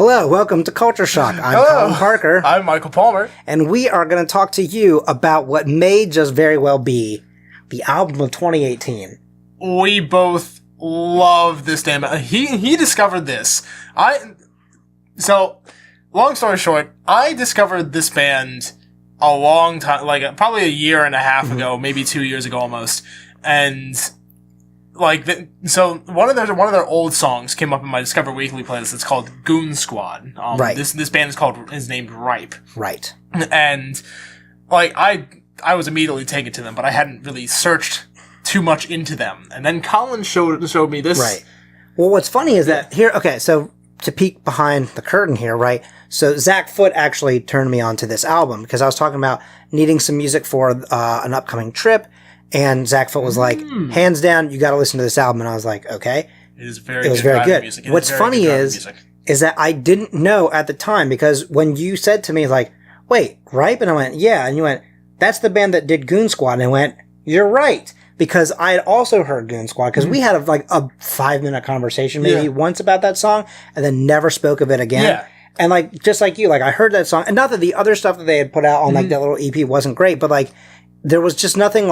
Hello, welcome to Culture Shock. I'm Hello. Colin Parker. I'm Michael Palmer. And we are going to talk to you about what may just very well be the album of 2018. We both love this damn. He discovered this. So, long story short, I discovered this band a long time, like probably a year and a half ago, maybe 2 years ago almost, and so one of their old songs came up in my Discover Weekly playlist. It's called Goon Squad. Right. This band is named Ripe. Right. And I was immediately taken to them, but I hadn't really searched too much into them. And then Colin showed me this. Right. Well, what's funny is that here, okay, so to peek behind the curtain here, right? So Zach Foote actually turned me on to this album because I was talking about needing some music for an upcoming trip. And Zach Foote was like, hands down, you got to listen to this album. And I was like, okay. It was very good. Music. What's funny is that I didn't know at the time because when you said to me, like, wait, Ripe? And I went, yeah. And you went, that's the band that did Goon Squad. And I went, you're right. Because I had also heard Goon Squad because we had a 5-minute conversation maybe once about that song and then never spoke of it again. Yeah. And just like you, I heard that song. And not that the other stuff that they had put out on that little EP wasn't great, but there was just nothing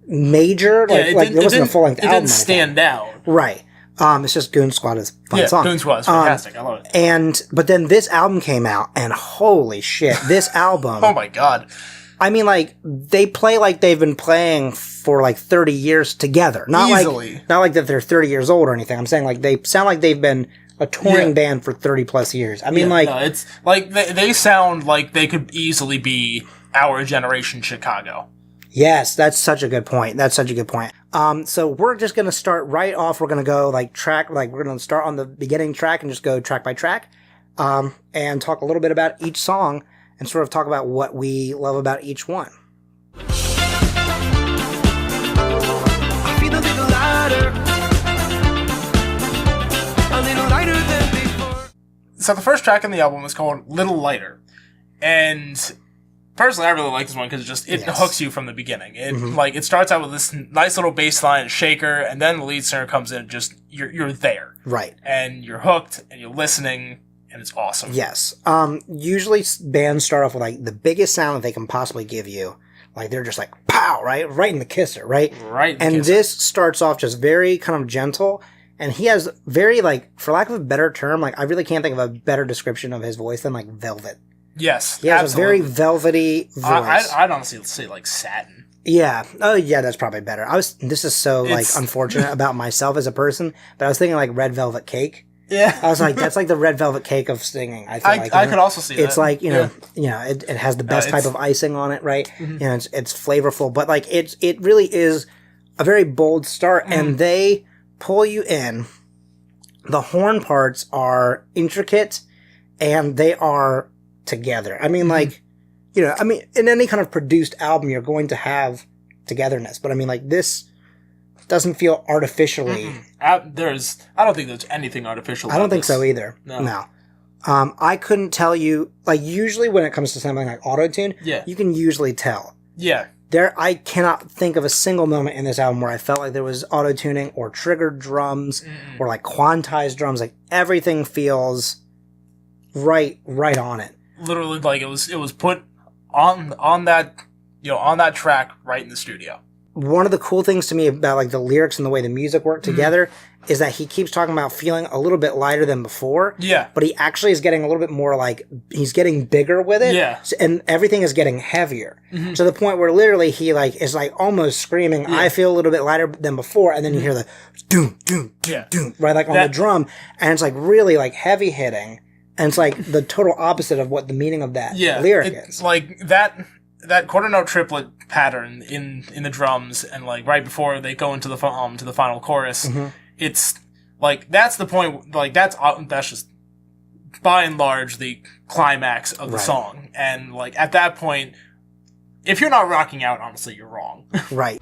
major. There wasn't a full-length album. It didn't stand out. Right. It's just Goon Squad is a fun song. Goon Squad is fantastic. I love it. But then this album came out, and holy shit, this album. Oh my god. I mean, they play like they've been playing for 30 years together. Not Easily. Not like that they're 30 years old or anything. I'm saying they sound like they've been a touring band for 30 plus years. I mean, no, it's they sound like they could easily be our generation Chicago. Yes, that's such a good point. So we're just going to start right off. We're going to go we're going to start on the beginning track and just go track by track, and talk a little bit about each song and sort of talk about what we love about each one. I feel a little lighter than before. So the first track on the album is called Little Lighter, and personally, I really like this one because it hooks you from the beginning. It starts out with this nice little bass line shaker, and then the lead singer comes in and you're there. Right. And you're hooked, and you're listening, and it's awesome. Yes. Usually bands start off with the biggest sound that they can possibly give you. They're just pow, right? Right in the kisser, right? Right in the And kisser. this starts off just very kind of gentle, and he has very, for lack of a better term, I really can't think of a better description of his voice than velvet. Yes, he has absolutely. a very velvety voice. I'd honestly say satin. Yeah. Oh, yeah, that's probably better. This is so unfortunate about myself as a person, but I was thinking red velvet cake. Yeah. I was like, that's the red velvet cake of singing. I could also see that. It's it has the best type of icing on it, right? Mm-hmm. It's flavorful, but it really is a very bold start, and they pull you in. The horn parts are intricate, and they are together. I mean, in any kind of produced album, you're going to have togetherness, but I mean, this doesn't feel artificially. I don't think there's anything artificial. I don't think so either. No. I couldn't tell you, usually when it comes to something like auto-tune, you can usually tell. Yeah. I cannot think of a single moment in this album where I felt like there was auto-tuning or triggered drums or quantized drums. Everything feels right on it. Literally, it was put on that track right in the studio. One of the cool things to me about the lyrics and the way the music work together is that he keeps talking about feeling a little bit lighter than before. Yeah. But he actually is getting a little bit more he's getting bigger with it. Yeah. And everything is getting heavier. To the point where literally he is almost screaming, I feel a little bit lighter than before. And then you hear the doom, doom, doom, doom, right? On the drum. And it's really really heavy hitting. And it's the total opposite of what the meaning of that lyric is. That quarter note triplet pattern in the drums, and right before they go into the to the final chorus, it's that's the point. That's just by and large the climax of the song. And at that point, if you're not rocking out, honestly, you're wrong. Right.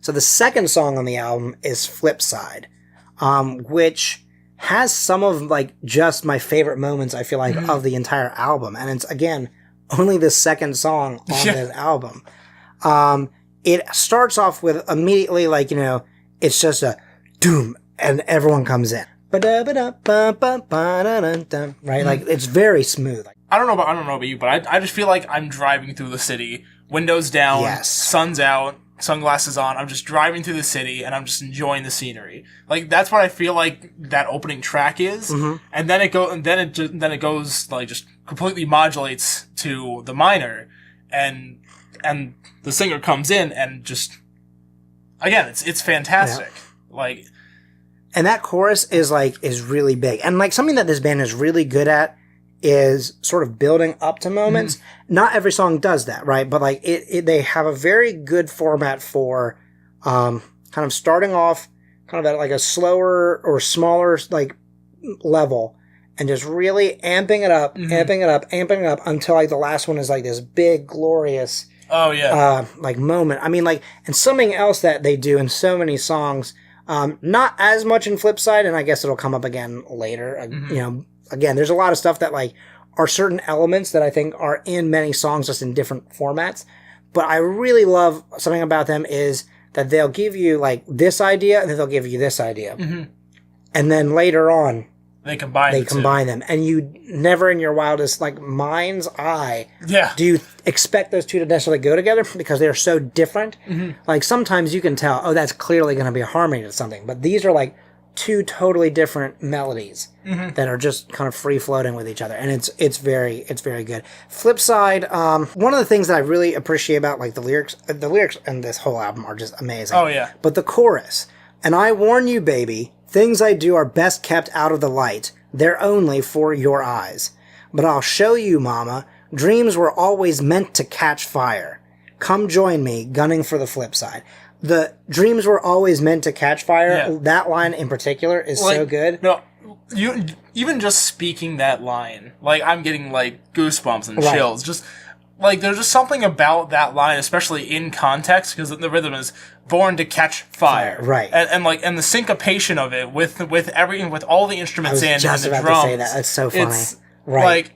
So the second song on the album is Flipside, which has some of just my favorite moments, I feel of the entire album. And it's, again, only the second song on Yeah. this album. It starts off with immediately, like, you know, it's just a doom, and everyone comes in. Ba-da-ba-da-ba-ba-ba-da-dun-dun, right? Like, it's very smooth. I don't know about you, but I just feel like I'm driving through the city, windows down, Yes. sun's out, sunglasses on. I'm just driving through the city and I'm just enjoying the scenery. Like that's what I feel like that opening track is. And then it goes like just completely modulates to the minor, and the singer comes in and just again it's fantastic. Like, and that chorus is really big. And like something that this band is really good at is sort of building up to moments. Not every song does that, right? But like they have a very good format for kind of starting off kind of at like a slower or smaller like level and just really amping it up, amping it up until like the last one is like this big glorious like moment. I mean, like, and something else that they do in so many songs, not as much in Flipside, and I guess it'll come up again later. You know, again, there's a lot of stuff that like are certain elements that I think are in many songs just in different formats. But I really love something about them is that they'll give you like this idea and then they'll give you this idea. And then later on, they combine them. And you never in your wildest like mind's eye do you expect those two to necessarily go together because they're so different. Like sometimes you can tell, oh, that's clearly going to be a harmony to something. But these are like two totally different melodies that are just kind of free floating with each other, and it's very good. Flipside, one of the things that I really appreciate about like the lyrics in this whole album are just amazing. Oh yeah. But the chorus, and I warn you, baby, things I do are best kept out of the light. They're only for your eyes. But I'll show you, mama, dreams were always meant to catch fire. Come join me, gunning for the flip side. The dreams were always meant to catch fire. That line in particular is like, so good. No, you even just speaking that line, like I'm getting like goosebumps and chills. Just like there's just something about that line, especially in context, because the rhythm is born to catch fire, right? And the syncopation of it with all the instruments I was just and the about drums. to say that. That's so funny, right? Like,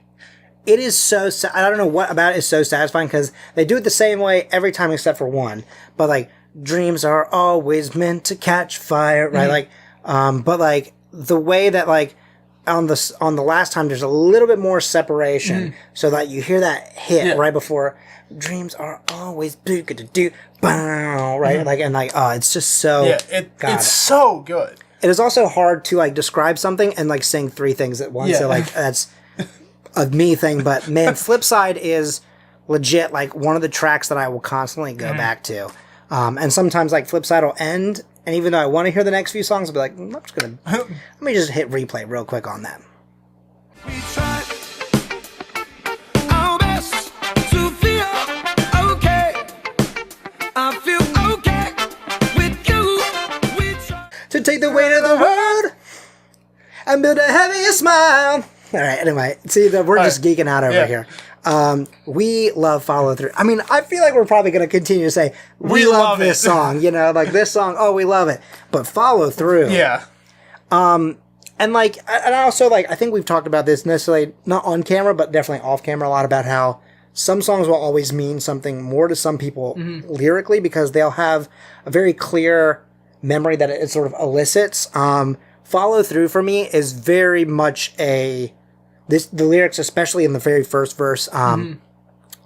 it is so. I don't know what about it is so satisfying because they do it the same way every time except for one. But like, dreams are always meant to catch fire, right? Like, but like the way that like on the last time there's a little bit more separation, so that you hear that hit right before. Dreams are always do right, like and like it's just so it's so good. It is also hard to like describe something and like sing three things at once. So like that's a me thing, but man, Flipside is legit like one of the tracks that I will constantly go back to. And sometimes like Flipside will end, and even though I want to hear the next few songs, I'll be like, I'm just gonna let me just hit replay real quick on that. We try our best to feel okay. I feel okay with you. We try To take the weight of the world and build a heavier smile. All right, anyway, see, we're just geeking out over here. We love Follow Through. I mean, I feel like we're probably going to continue to say, we love this song, you know, like this song, oh, we love it. But Follow Through. Yeah. And like, and also like, I think we've talked about this necessarily, not on camera, but definitely off camera a lot about how some songs will always mean something more to some people lyrically because they'll have a very clear memory that it sort of elicits. Follow Through for me is very much the lyrics, especially in the very first verse,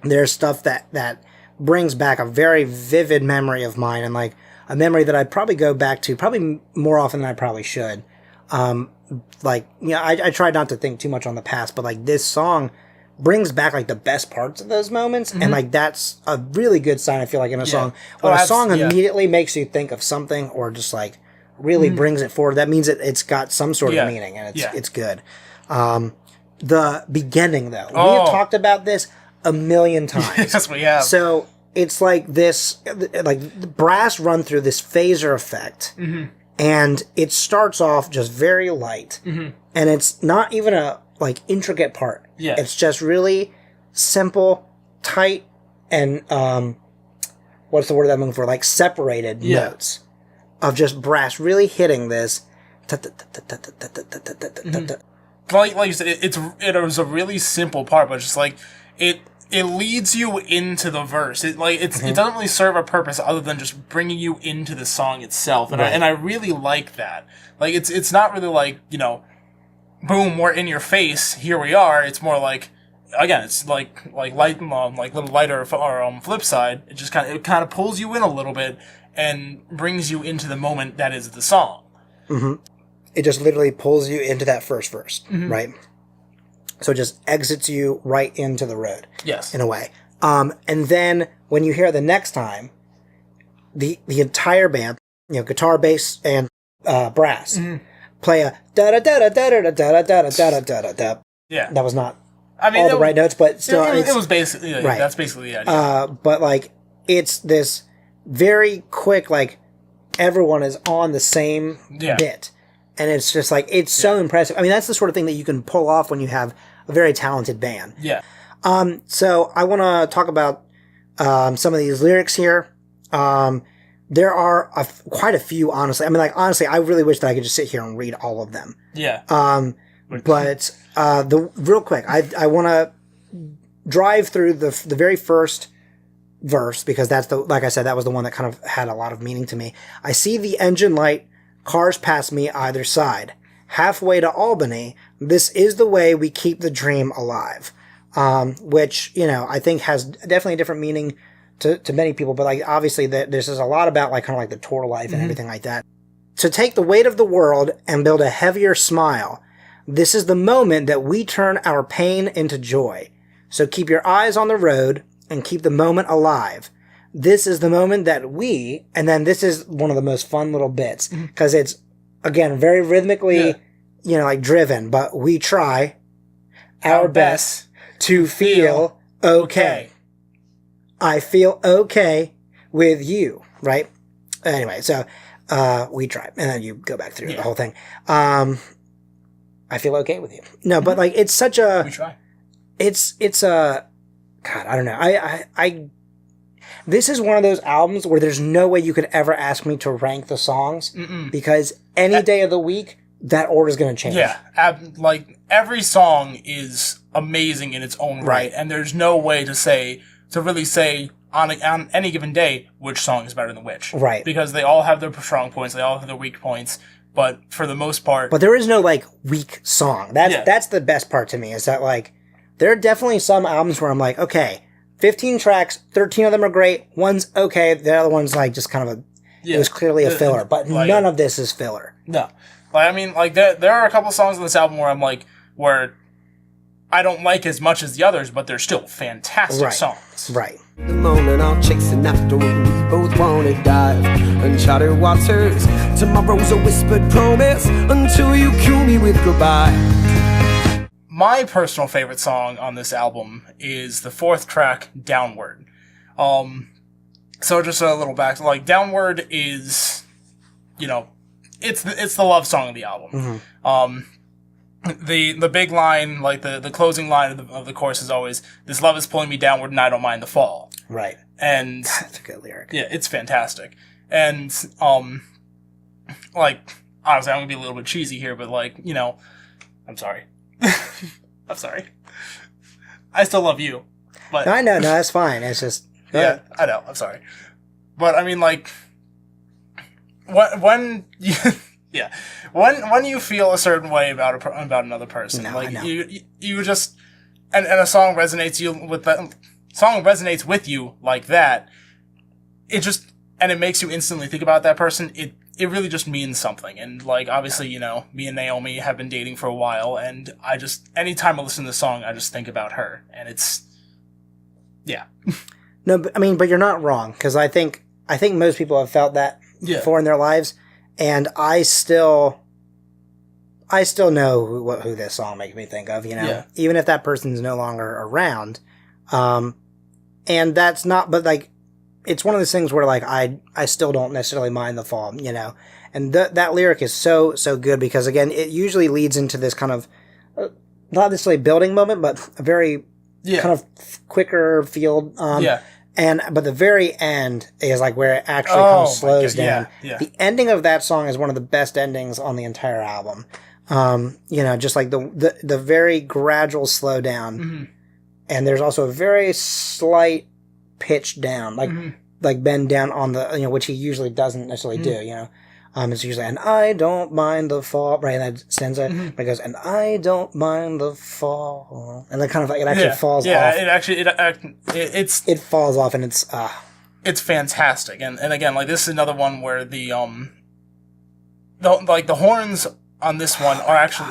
there's stuff that brings back a very vivid memory of mine and like a memory that I'd probably go back to probably more often than I probably should. Like, you know, I try not to think too much on the past, but like this song brings back like the best parts of those moments. And like, that's a really good sign, I feel like, in a song. When a song immediately makes you think of something or just like really brings it forward, that means it's got some sort of meaning and it's good. The beginning though, we have talked about this a million times. Yes, we have. So it's like this, like the brass run through this phaser effect, and it starts off just very light, and it's not even a like intricate part. Yeah, it's just really simple, tight, and what's the word I'm looking for? Like separated notes of just brass really hitting this. Like you said, it was a really simple part, but just like it leads you into the verse. It doesn't really serve a purpose other than just bringing you into the song itself. And I really like that. Like it's not really like, you know, boom, we're in your face, here we are. It's more like, again, it's like light, like little lighter or Flipside. It just kind of pulls you in a little bit and brings you into the moment that is the song. Mm-hmm. It just literally pulls you into that first verse, right? So it just exits you right into the road. Yes. In a way. And then when you hear it the next time, the entire band, you know, guitar, bass, and brass play a da da da da da da da da da da da da da. Yeah. That was not all the right notes, but still. It was basically, right. That's basically the idea. But like, it's this very quick, like, everyone is on the same bit. And it's just like, it's so impressive. I mean, that's the sort of thing that you can pull off when you have a very talented band. Yeah. So I want to talk about some of these lyrics here. There are quite a few, honestly. I mean, like, honestly, I really wish that I could just sit here and read all of them. Yeah. But real quick, I want to drive through the very first verse, because that's like I said, that was the one that kind of had a lot of meaning to me. I see the engine light. Cars pass me either side. Halfway to Albany, this is the way we keep the dream alive. Which, you know, I think has definitely a different meaning to many people, but like, obviously this is a lot about like kind of like the tour life and everything like that. To take the weight of the world and build a heavier smile. This is the moment that we turn our pain into joy. So keep your eyes on the road and keep the moment alive. This is the moment that we, and then this is one of the most fun little bits, because it's, again, very rhythmically, you know, like driven, but we try our best to feel okay. I feel okay with you, right? Anyway, so, we try, and then you go back through the whole thing. I feel okay with you. No, but like, it's such a, we try. It's a, God, I don't know. This is one of those albums where there's no way you could ever ask me to rank the songs, because any day of the week, that order's going to change. Yeah. Like, every song is amazing in its own right, and there's no way to really say on any given day which song is better than which. Right. Because they all have their strong points, they all have their weak points, but for the most part... But there is no, like, weak song. That's the best part to me, is that, like, there are definitely some albums where I'm like, okay, 15 tracks, 13 of them are great, one's okay, the other one's like just kind of it was clearly a filler, but like, none of this is filler. No. Like, I mean, like, there are a couple songs on this album where I'm like, where I don't like as much as the others, but they're still fantastic songs. Right. The moment I'm chasing after we both wanna dive uncharted waters. Tomorrow's a whispered promise until you cue me with goodbye. My personal favorite song on this album is the fourth track, Downward. So just a little back, like, Downward is, you know, it's the love song of the album. The big line, like the closing line of the chorus is always, "This love is pulling me downward and I don't mind the fall." Right. And that's a good lyric. Yeah, it's fantastic. And like, honestly, I'm gonna be a little bit cheesy here, but like, you know, I'm sorry. I'm sorry. I still love you, but I know, no, that's fine. It's just I know. I'm sorry, but I mean, like, when you when you feel a certain way about another person, like you just and a song resonates with you like that, it makes you instantly think about that person. It really just means something. And, like, obviously, you know, me and Naomi have been dating for a while, and anytime I listen to the song, I just think about her. And it's, No, but, I mean, but you're not wrong, because I think most people have felt that before in their lives, and I still know who this song makes me think of, you know? Even if that person's no longer around. And that's not, but, like, it's one of those things where, like, I still don't necessarily mind the fall, you know? And that lyric is so good, because, again, it usually leads into this kind of, not necessarily building moment, but a very kind of quicker field. But the very end is, like, where it actually kind of slows down. The ending of that song is one of the best endings on the entire album. You know, just like the very gradual slow down. and there's also a very slight pitch down, like bend down on the, which he usually doesn't necessarily do, It's usually, and I don't mind the fall, right? And that stanza, but it goes, and I don't mind the fall. And then kind of like, it actually falls off. Yeah, it falls off, and it's fantastic. And again, like, this is another one where the horns on this one are actually,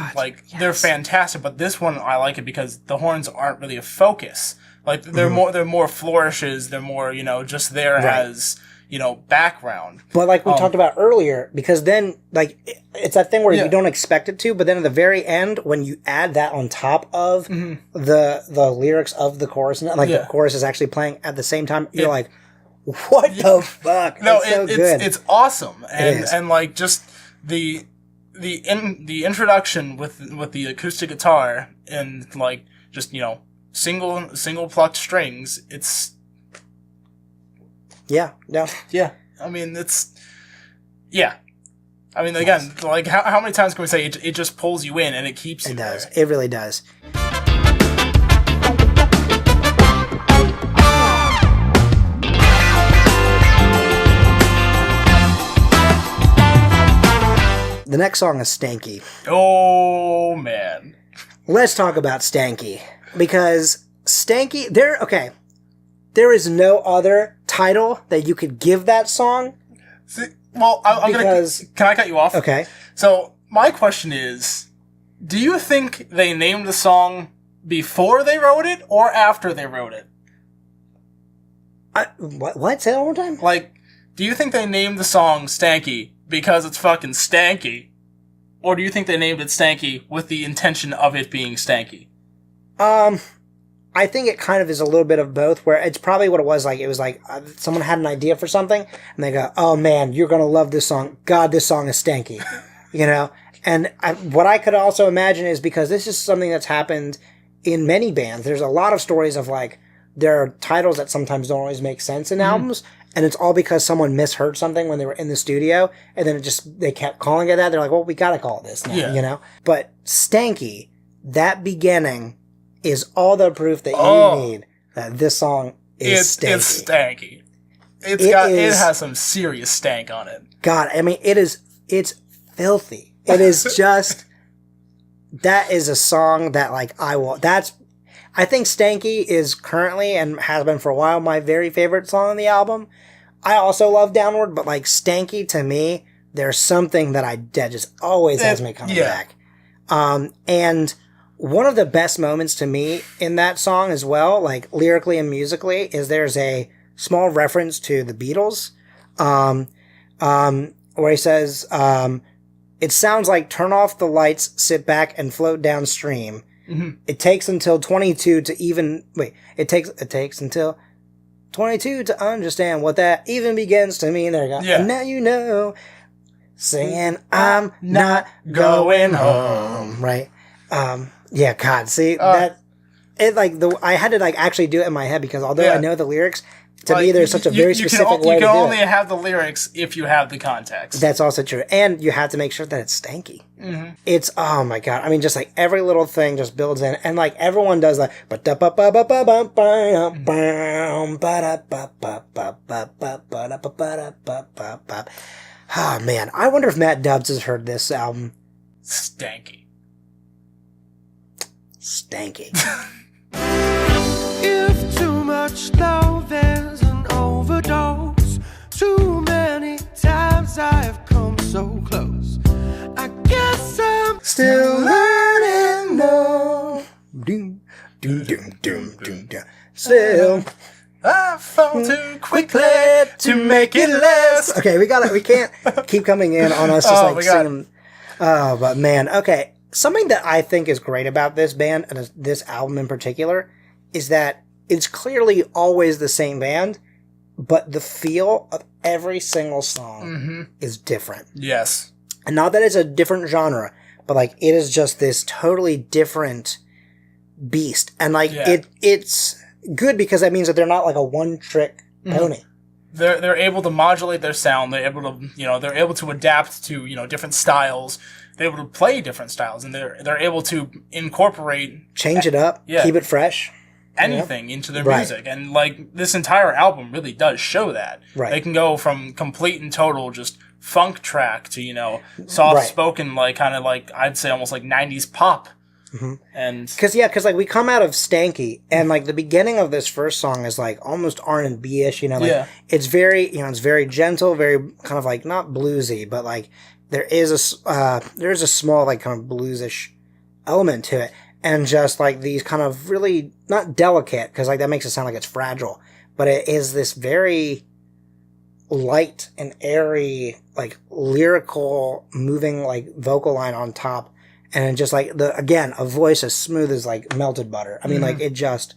they're fantastic, but this one, I like it because the horns aren't really a focus. Like, they're more flourishes, they're more, just there as, background. But like we talked about earlier, because then, like, it's that thing where you don't expect it to, but then at the very end, when you add that on top of the lyrics of the chorus, and the chorus is actually playing at the same time, you're like, what the fuck? No, it's so good. It's awesome. And like, just the introduction with the acoustic guitar and, like, just, single plucked strings, it's... Yeah. I mean, it's... Yeah. I mean, again, like, how many times can we say it just pulls you in and it keeps you It does. there? It really does. The next song is Stanky. Oh, man. Let's talk about Stanky. Because Stanky, there is no other title that you could give that song. See, well, can I cut you off? Okay. So, my question is, do you think they named the song before they wrote it or after they wrote it? What? Say that one more time? Like, do you think they named the song Stanky because it's fucking stanky? Or do you think they named it Stanky with the intention of it being stanky? I think it kind of is a little bit of both, where it's probably what it was like. It was like someone had an idea for something, and they go, oh man, you're going to love this song. God, this song is stanky. And what I could also imagine is because this is something that's happened in many bands. There's a lot of stories of, like, there are titles that sometimes don't always make sense in albums, and it's all because someone misheard something when they were in the studio, and then they kept calling it that. They're like, well, we gotta call it this now, But Stanky, that beginning is all the proof that you need that this song is stanky. It's stanky. It has some serious stank on it. God, I mean, it's filthy. It is just, that is a song that, like, I think Stanky is currently, and has been for a while, my very favorite song on the album. I also love Downward, but, like, Stanky, to me, there's something that just always has me coming back. And one of the best moments to me in that song as well, like, lyrically and musically, is there's a small reference to the Beatles, where he says, it sounds like turn off the lights, sit back, and float downstream. It takes until 22 to even... Wait, it takes until 22 to understand what that even begins to mean. There you go. Yeah. And now you know. Singing, I'm not going home. Right? Yeah, God, see, I had to, like, actually do it in my head, because although I know the lyrics, to me there's such a very specific way to do it. You can only have the lyrics if you have the context. That's also true. And you have to make sure that it's stanky. It's, oh my God. I mean, just like every little thing just builds in. And like everyone does like, oh man. I wonder if Matt Dubbs has heard this album. Stanky. If too much love is an overdose, too many times I've come so close. I guess I'm Still learning though. Doom, doom, doom, doom, doom, doom. Still. I fall too quickly to make it last. Okay, we can't keep coming in on us just singing. Oh, but man, okay. Something that I think is great about this band, and this album in particular, is that it's clearly always the same band, but the feel of every single song is different. Yes. And not that it's a different genre, but like it is just this totally different beast. And like it's good because that means that they're not like a one-trick pony. They're able to modulate their sound. They're able to they're able to adapt to different styles. They're able to play different styles, and they're able to incorporate, change it up, keep it fresh. anything into their music. And, like, this entire album really does show that. Right. They can go from complete and total just funk track to, you know, soft-spoken, like, kind of like, I'd say almost like 90s pop. Mm-hmm. And... Because, like, we come out of Stanky, and, like, the beginning of this first song is, like, almost R&B-ish, you know? Like, it's very, you know, it's very gentle, very kind of, like, not bluesy, but, like, there is a small, like, kind of bluesish element to it. And just, like, these kind of really, not delicate, because, like, that makes it sound like it's fragile, but it is this very light and airy, like, lyrical, moving, like, vocal line on top. And just, like, again, a voice as smooth as, like, melted butter. I mean, like, it just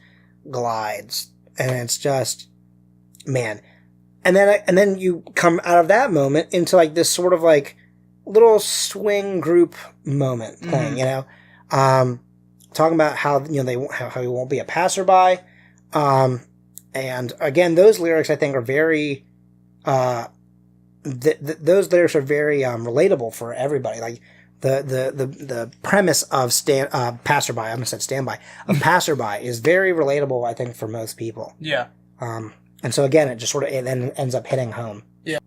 glides. And it's just, man. And then you come out of that moment into, like, this sort of, like, little swing group moment thing, you know? Talking about how, you know, how he won't be a passerby. And again, those lyrics I think are very, those lyrics are very, relatable for everybody. Like, the premise of Passerby, I almost said standby, of Passerby is very relatable, I think, for most people. Yeah. And so again, it just sort of, it then ends up hitting home. Yeah.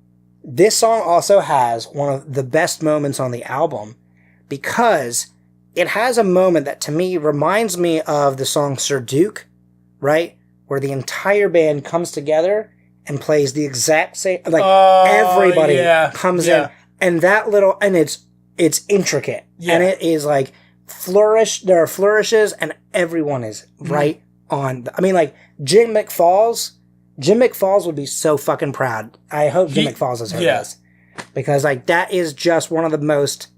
This song also has one of the best moments on the album because it has a moment that to me reminds me of the song Sir Duke, right? Where the entire band comes together and plays the exact same, like everybody comes in and that little, and it's intricate and it is like there are flourishes and everyone is right on. I mean, like Jim McFalls would be so fucking proud. I hope Jim McFalls has heard this because like that is just one of the most,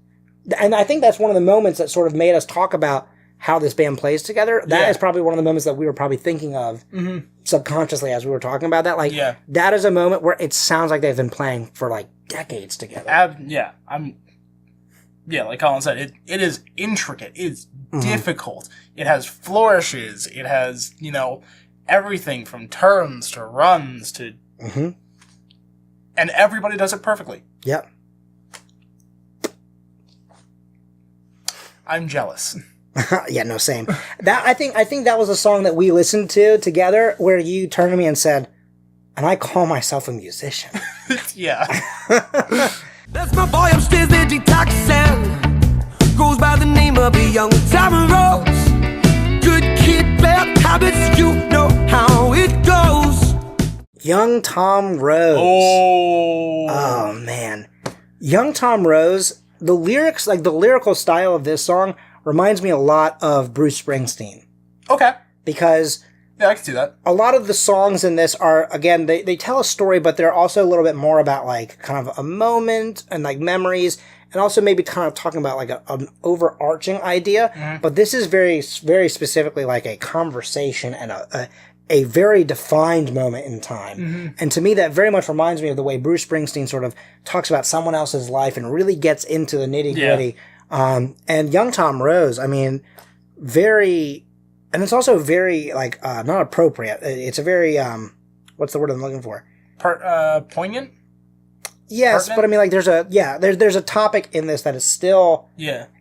and I think that's one of the moments that sort of made us talk about how this band plays together. That is probably one of the moments that we were probably thinking of subconsciously as we were talking about that. Like, that is a moment where it sounds like they've been playing for like decades together. Like Colin said, it is intricate. It's difficult. It has flourishes. It has, you know, everything from turns to runs to... And everybody does it perfectly. Yep. I'm jealous. Yeah, no, same. I think that was a song that we listened to together where you turned to me and said, and I call myself a musician. Yeah. That's my boy upstairs, they're detoxing. Goes by the name of a young Tom Rose. Good kid, bad habits, you know how it goes. Young Tom Rose. Oh, man. Young Tom Rose, the lyrics, like the lyrical style of this song reminds me a lot of Bruce Springsteen. Okay. Because... yeah, I can see that. A lot of the songs in this are, again, they tell a story, but they're also a little bit more about, like, kind of a moment and, like, memories, and also maybe kind of talking about, like, an overarching idea. But this is very, very specifically, like, a conversation and a very defined moment in time. And to me, that very much reminds me of the way Bruce Springsteen sort of talks about someone else's life and really gets into the nitty-gritty. And Young Tom Rose, I mean, very... and it's also very, like, not appropriate. It's a very, what's the word I'm looking for? Poignant? Yes, Pertinent? but I mean, like, there's a topic in this that is still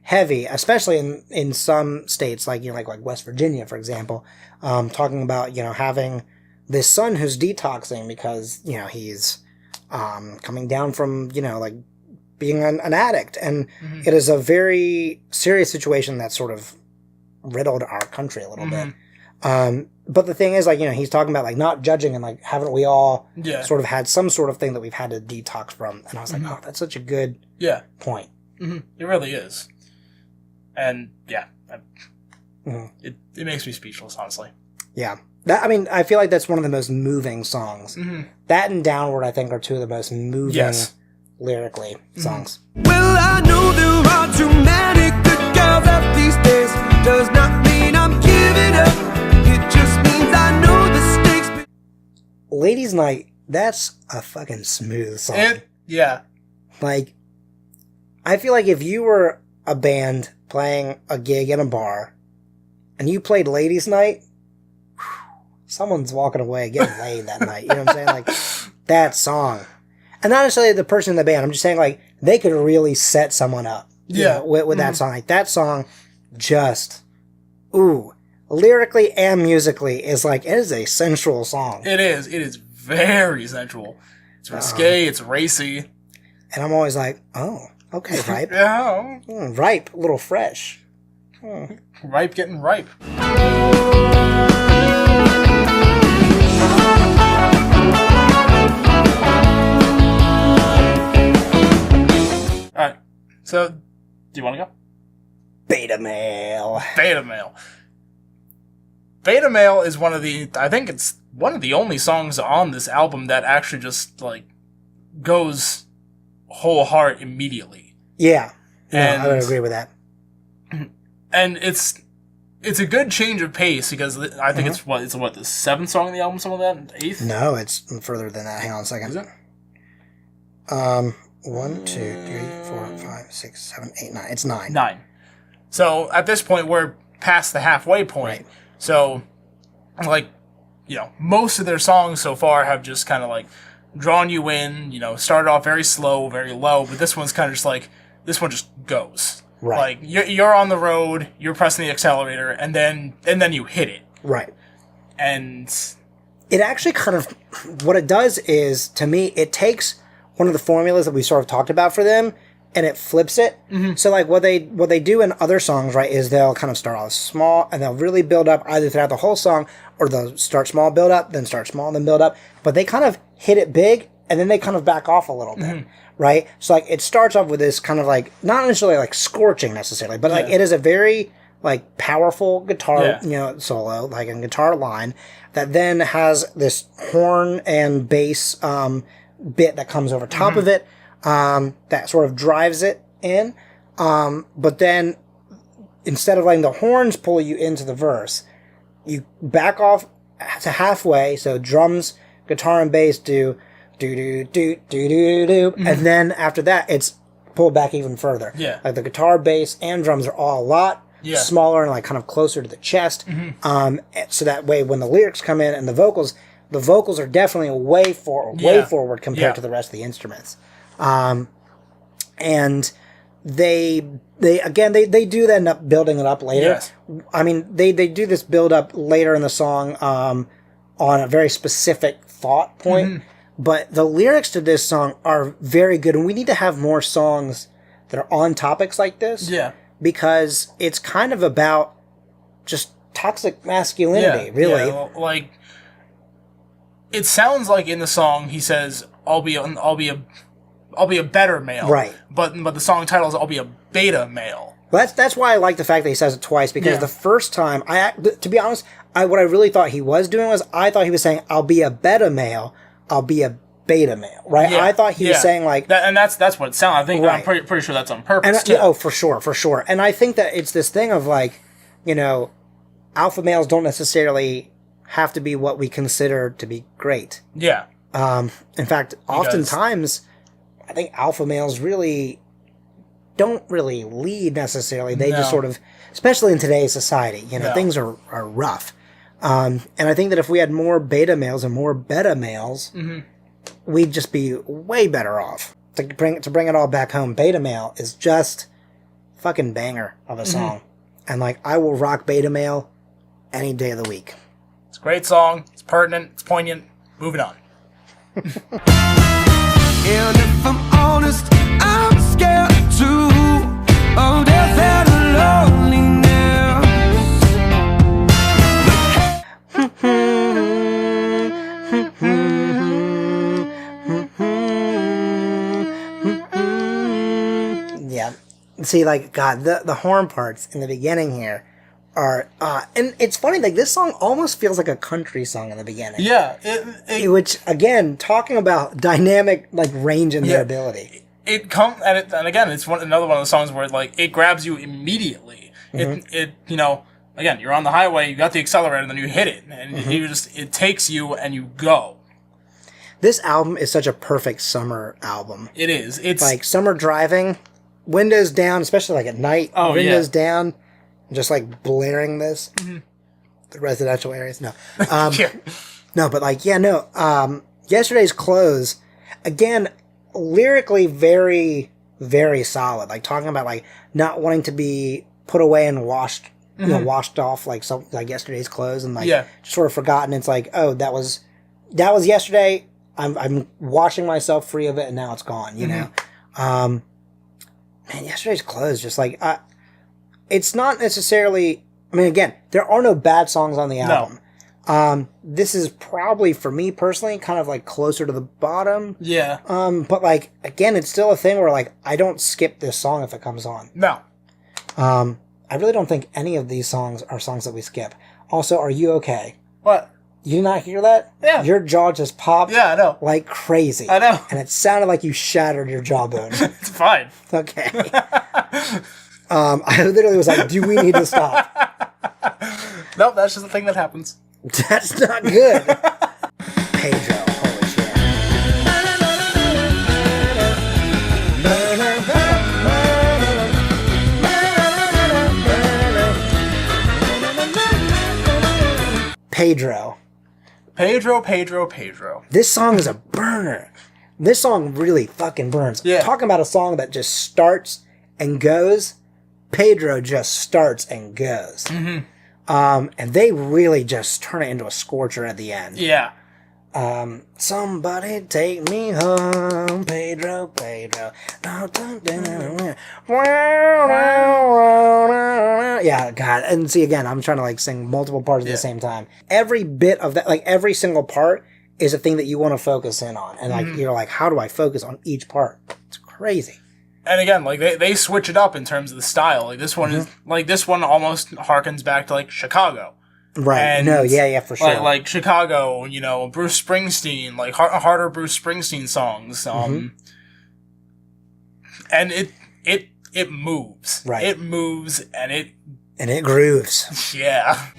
heavy, especially in some states, like, you know, like West Virginia, for example, talking about, you know, having this son who's detoxing because, you know, he's coming down from, you know, like, being an addict. And it is a very serious situation that's sort of riddled our country a little bit. But the thing is, like, you know, he's talking about, like, not judging and, like, haven't we all sort of had some sort of thing that we've had to detox from? And I was like, oh, that's such a good point. It really is. And, it makes me speechless, honestly. Yeah. I mean, I feel like that's one of the most moving songs. That and Downward, I think, are two of the most moving lyrically songs. Well, I know there are too many good girls out these days. Does not mean I'm giving up. It just means I know the stakes. Ladies' Night, that's a fucking smooth song. Like, I feel like if you were a band playing a gig in a bar and you played Ladies' Night, someone's walking away getting laid that night. You know what I'm saying? Like, that song. And not necessarily the person in the band. I'm just saying, like, they could really set someone up. You know, with that song. Like, that song just, ooh. lyrically and musically, is like, it is a sensual song. It is. It is very sensual. It's risque, it's racy. And I'm always like, oh, okay, ripe. Yeah. Ripe, a little fresh. Ripe getting ripe. Alright, so, do you want to go? Beta male. Beta male. Beta male is I think it's one of the only songs on this album that actually just, like, goes whole heart immediately. Yeah. And I would agree with that. And it's a good change of pace because I think it's what the 7th song on the album, something like that? 8th? No, it's further than that. Hang on a second. Is it? 1, 2, 3, 4, 5, 6, 7, 8, 9. It's 9. 9. So at this point, we're past the halfway point. Right. So, like, most of their songs so far have just kind of like drawn you in. Started off very slow, very low, but this one's kind of just like this one just goes. Right. Like you're on the road, you're pressing the accelerator, and then you hit it. Right. And it actually kind of, what it does is, to me, it takes one of the formulas that we sort of talked about for them, and it flips it. Mm-hmm. So, like, what they do in other songs, right, is they'll kind of start off small, and they'll really build up either throughout the whole song, or they'll start small, build up, then start small, then build up. But they kind of hit it big, and then they kind of back off a little bit, right? So, like, it starts off with this kind of, like, not necessarily, like, scorching necessarily, but, like, it is a very, like, powerful guitar, solo, like, a guitar line, that then has this horn and bass bit that comes over top of it, that sort of drives it in. But then, instead of letting the horns pull you into the verse, you back off to halfway, so drums, guitar, and bass do do-do-do-do-do-do, and then after that, it's pulled back even further. Yeah. Like, the guitar, bass, and drums are all a lot smaller and, like, kind of closer to the chest. So that way, when the lyrics come in and the vocals are definitely way forward compared to the rest of the instruments. And they do end up building it up later. Yes. I mean, they do this build up later in the song, on a very specific thought point. But the lyrics to this song are very good, and we need to have more songs that are on topics like this. Yeah. Because it's kind of about just toxic masculinity, really. Yeah, like, it sounds like in the song he says, I'll be a better male. Right. But the song title is I'll be a beta male. Well, that's why I like the fact that he says it twice, because the first time, to be honest, what I really thought he was doing was, I thought he was saying, I'll be a beta male, I'll be a beta male, right? Yeah. I thought he was saying, like... and that's what it sounded. I think I'm pretty sure that's on purpose, too. Oh, for sure. And I think that it's this thing of, like, alpha males don't necessarily have to be what we consider to be great. Yeah. In fact, oftentimes, I think alpha males really don't really lead necessarily. They just sort of, especially in today's society, things are rough. And I think that if we had more beta males and more beta males, we'd just be way better off. To bring it all back home, beta male is just fucking banger of a song. And, like, I will rock beta male any day of the week. It's a great song. It's pertinent. It's poignant. Moving on. And if I'm honest, I'm scared too of death and loneliness. Yeah. See, like, God, the horn parts in the beginning here are, and it's funny, like, this song almost feels like a country song in the beginning. Yeah. Which, again, talking about dynamic, like, range in their ability. It comes, and again, it's another one of the songs where, like, it grabs you immediately. Again, you're on the highway, you got the accelerator, and then you hit it, and it takes you, and you go. This album is such a perfect summer album. It is. It's like summer driving, windows down, especially like at night, windows down, just like blaring this. The residential areas, no. No, but like, Yesterday's Clothes, again, lyrically very, very solid. Like, talking about, like, not wanting to be put away and washed you know, washed off like yesterday's clothes and like Yeah. just sort of forgotten. It's like, oh, that was yesterday. I'm washing myself free of it, and now it's gone. You know, man, yesterday's clothes just like it's not necessarily. I mean, again, there are no bad songs on the album. This is probably for me personally kind of like closer to the bottom. Yeah. But like again, it's still a thing where like I don't skip this song if it comes on. No. I really don't think any of these songs are songs that we skip. Also, are you okay? What? You did not hear that? Yeah. Your jaw just popped. Yeah, I know. Like crazy. I know. And it sounded like you shattered your jawbone. It's fine. Okay. I literally was like, do we need to stop? Nope, that's just the thing that happens. That's not good. Pedro, holy shit. Pedro. Pedro. This song is a burner. This song really fucking burns. Yeah. Talking about a song that just starts and goes, Pedro just starts and goes. Mm-hmm. And they really just turn it into a scorcher at the end. Yeah. Somebody take me home, Pedro. Yeah, God. And see, again, I'm trying to like sing multiple parts at the same time. Every bit of that, like every single part is a thing that you want to focus in on. And like, you're like, how do I focus on each part? It's crazy. And again, like they switch it up in terms of the style. Like this one is like this one almost harkens back to like Chicago. Right. And no, yeah, for sure. Like Chicago, you know, Bruce Springsteen, like harder Bruce Springsteen songs. And it moves. Right. It moves and it grooves. yeah.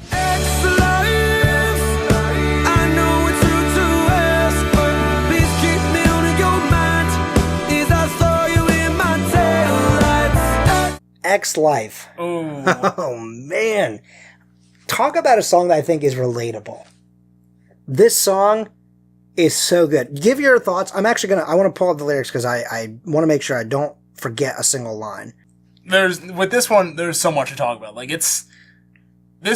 X-Life. Ooh. Oh, man. Talk about a song that I think is relatable. This song is so good. Give your thoughts. I want to pull up the lyrics because I want to make sure I don't forget a single line. With this one, there's so much to talk about. Like this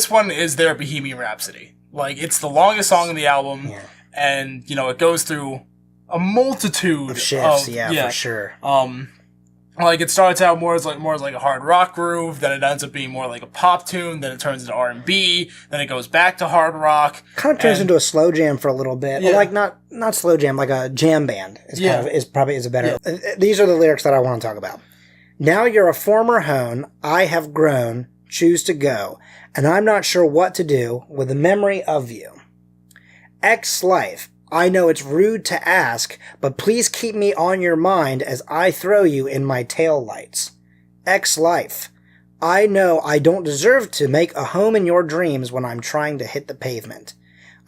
one is their Bohemian Rhapsody. Like it's the longest song in the album, and you know it goes through a multitude of shifts. For sure. Like it starts out more as like a hard rock groove, then it ends up being more like a pop tune, then it turns into R&B, then it goes back to hard rock. Kind of turns into a slow jam for a little bit. Yeah. Or like not slow jam, like a jam band is probably a better. Yeah. These are the lyrics that I want to talk about. Now you're a former hone, I have grown, choose to go, and I'm not sure what to do with the memory of you. X-Life. I know it's rude to ask, but please keep me on your mind as I throw you in my taillights. X-Life. I know I don't deserve to make a home in your dreams when I'm trying to hit the pavement.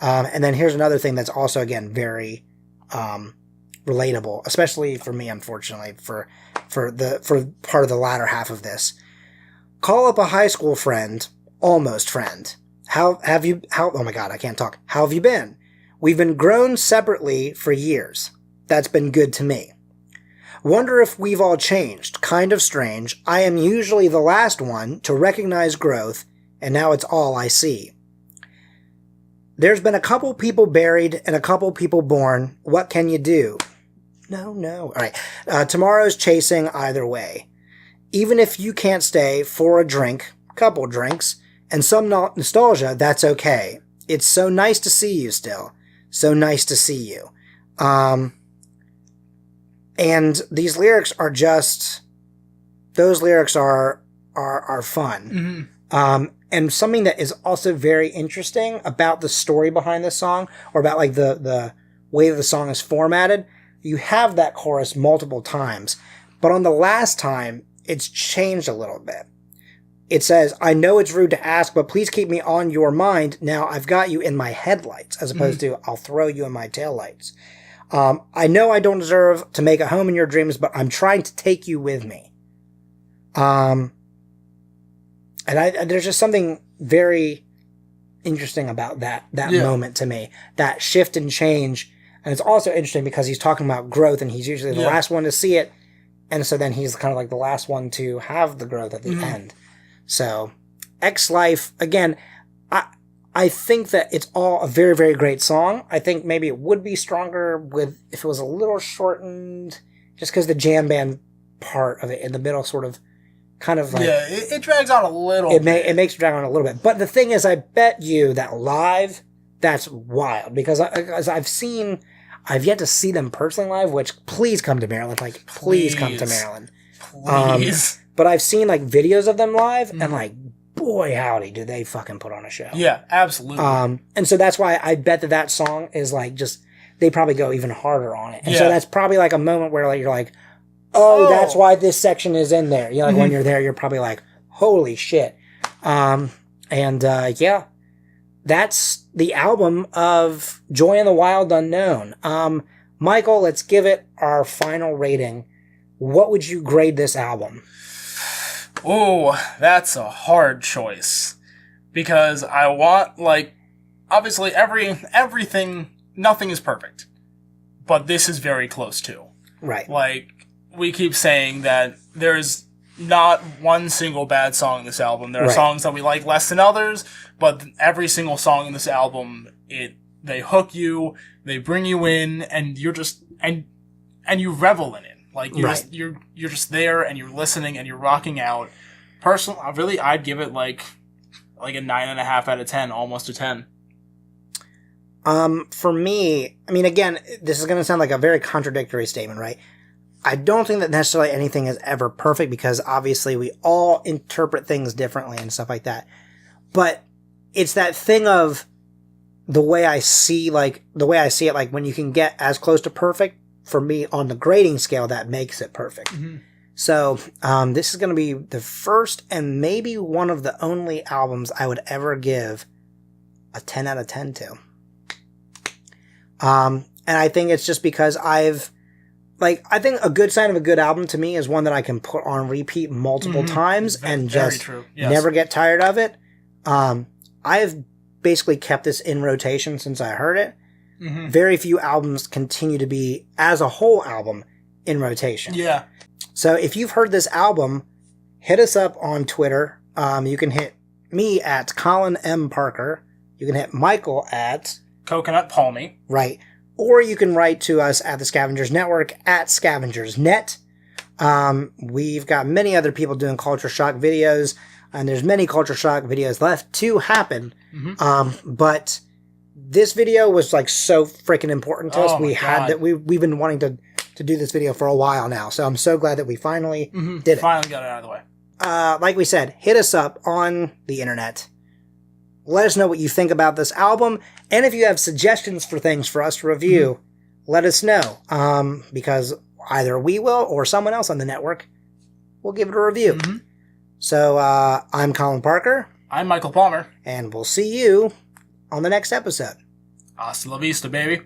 And then here's another thing that's also, again, very relatable, especially for me, unfortunately, for part of the latter half of this. Call up a high school friend, almost friend. Oh my God, I can't talk. How have you been? We've been grown separately for years. That's been good to me. Wonder if we've all changed. Kind of strange. I am usually the last one to recognize growth, and now it's all I see. There's been a couple people buried and a couple people born. What can you do? No. All right. Tomorrow's chasing either way. Even if you can't stay for a drink, couple drinks, and some nostalgia, that's okay. It's so nice to see you still. So nice to see you. And these lyrics are just, those lyrics are fun. Mm-hmm. And something that is also very interesting about the story behind this song, or about like the way the song is formatted, you have that chorus multiple times, but on the last time, it's changed a little bit. It says, I know it's rude to ask, but please keep me on your mind. Now I've got you in my headlights, as opposed to I'll throw you in my taillights. I know I don't deserve to make a home in your dreams, but I'm trying to take you with me. And there's just something very interesting about that moment to me, that shift and change. And it's also interesting because he's talking about growth, and he's usually the last one to see it. And so then he's kind of like the last one to have the growth at the end. So X-Life, again, I think that it's all a very, very great song. I think maybe it would be stronger if it was a little shortened, just because the jam band part of it in the middle sort of kind of like... Yeah, it drags on a little bit. It makes it drag on a little bit. But the thing is, I bet you that live, that's wild. Because I've yet to see them personally live, which please come to Maryland. Like, please come to Maryland. Please. But I've seen like videos of them live, and like, boy howdy, do they fucking put on a show. Yeah, absolutely. And so that's why I bet that song is like just, they probably go even harder on it. And so that's probably like a moment where like you're like, oh, that's why this section is in there. You know, like when you're there, you're probably like, holy shit. Yeah, that's the album of Joy in the Wild Unknown. Michael, let's give it our final rating. What would you grade this album? Oh, that's a hard choice. Because I want, like, obviously everything, nothing is perfect. But this is very close to. Right. Like, we keep saying that there's not one single bad song in this album. There are songs that we like less than others, but every single song in this album, they hook you, they bring you in, and you're just, and you revel in it. Like, you're just there, and you're listening, and you're rocking out. Personally, I'd give it like a 9.5 out of 10, almost a 10. For me, I mean, again, this is going to sound like a very contradictory statement, right? I don't think that necessarily anything is ever perfect, because obviously we all interpret things differently and stuff like that. But it's that thing of the way I see it, like when you can get as close to perfect, for me on the grading scale, that makes it perfect. Mm-hmm. So, this is going to be the first and maybe one of the only albums I would ever give a 10 out of 10 to. And I think it's just because I think a good sign of a good album to me is one that I can put on repeat multiple times and just never get tired of it. I've basically kept this in rotation since I heard it. Mm-hmm. Very few albums continue to be, as a whole album, in rotation. Yeah. So if you've heard this album, hit us up on Twitter. You can hit me at Colin M. Parker. You can hit Michael at Coconut Palmy. Right. Or you can write to us at the Scavengers Network at ScavengersNet. We've got many other people doing Culture Shock videos, and there's many Culture Shock videos left to happen. Mm-hmm. But this video was like so freaking important to us. We've been wanting to do this video for a while now, so I'm so glad that we finally did it. Finally got it out of the way. Like we said, hit us up on the internet. Let us know what you think about this album, and if you have suggestions for things for us to review, let us know. Because either we will or someone else on the network will give it a review. Mm-hmm. So I'm Colin Parker. I'm Michael Palmer. And we'll see you on the next episode. Hasta la vista, baby.